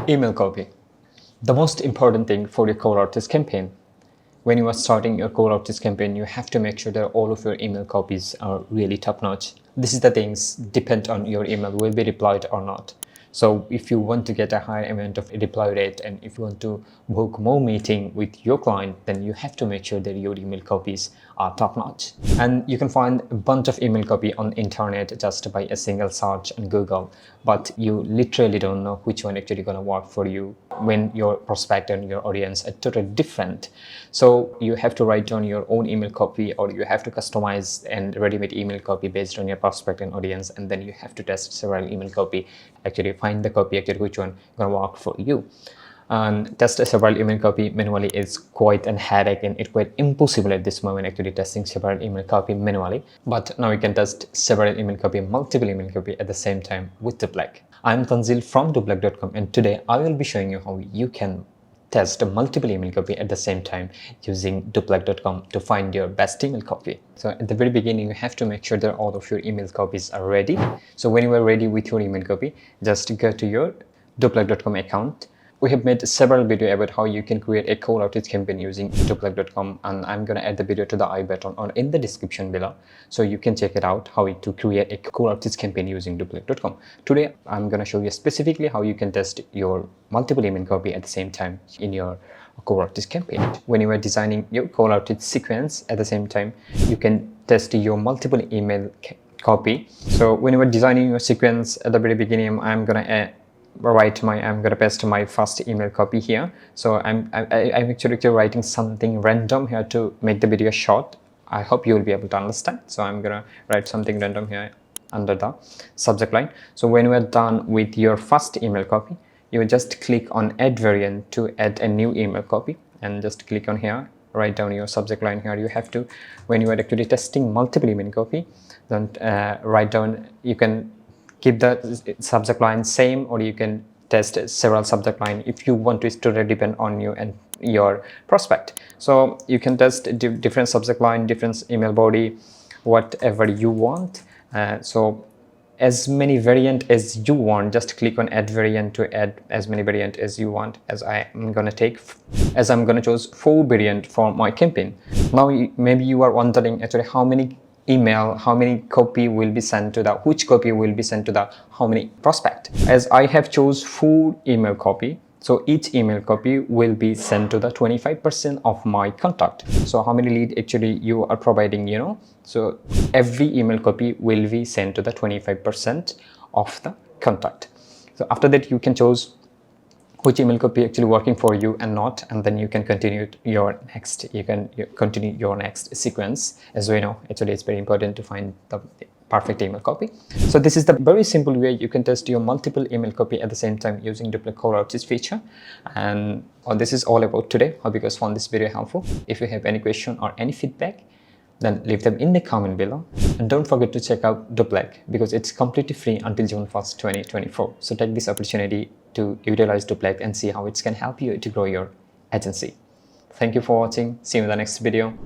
Email copy. The most important thing for your cold outreach campaign. When you are starting your cold outreach campaign, you have to make sure that all of your email copies are really top notch. This is the things depend on your email will be replied or not. So if you want to get a higher amount of reply rate and if you want to book more meeting with your client, then you have to make sure that your email copies are top notch. And you can find a bunch of email copy on internet just by a single search on Google, but you literally don't know which one actually gonna work for you when your prospect and your audience are totally different. So you have to write down your own email copy, or you have to customize and ready-made email copy based on your prospect and audience, and then you have to test several email copy, actually find the copy actually which one gonna work for you. And test several email copy manually is quite an headache, and it's quite impossible at this moment actually testing several email copy manually. But now you can test several email copy, multiple email copy at the same time with Doplac. I'm Tanzil from Doplac.com, and today I will be showing you how you can test multiple email copy at the same time using Doplac.com to find your best email copy. So at the very beginning, you have to make sure that all of your email copies are ready. So when you are ready with your email copy, just go to your Doplac.com account. We have made several videos about how you can create a cold outreach campaign using Doplac.com, and I'm going to add the video to the I button or in the description below, so you can check it out how to create a cold outreach campaign using Doplac.com. Today, I'm going to show you specifically how you can test your multiple email copy at the same time in your cold outreach campaign. When you are designing your cold outreach sequence at the same time, you can test your multiple email copy. So when you are designing your sequence at the very beginning, I'm going to I'm gonna paste my first email copy here. So I'm actually writing something random here to make the video short. I hope you will be able to understand. So I'm gonna write something random here under the subject line. So when you are done with your first email copy, you just click on add variant to add a new email copy, and just click on here, write down your subject line here. You have to, when you are actually testing multiple email copy, then write down, you can keep the subject line same, or you can test several subject line if you want to. It totally depend on you and your prospect. So you can test different subject line, different email body, whatever you want. So as many variant as you want, just click on add variant to add as many variant as you want. As I'm gonna choose 4 variant for my campaign. Now maybe you are wondering actually how many copy will be sent to which copy will be sent to how many prospect. As I have chose 4 email copy, so each email copy will be sent to the 25% of my contact. So how many lead actually you are providing, so every email copy will be sent to the 25% of the contact. So after that, you can choose which email copy actually working for you and not, and then you can continue your next sequence. As we know, actually it's very important to find the perfect email copy. So this is the very simple way you can test your multiple email copy at the same time using Doplac cold outreach feature. And this is all about today. Hope you guys found this video helpful. If you have any question or any feedback, then leave them in the comment below. And don't forget to check out Doplac, because it's completely free until June 1st, 2024. So take this opportunity to utilize Doplac and see how it can help you to grow your agency. Thank you for watching. See you in the next video.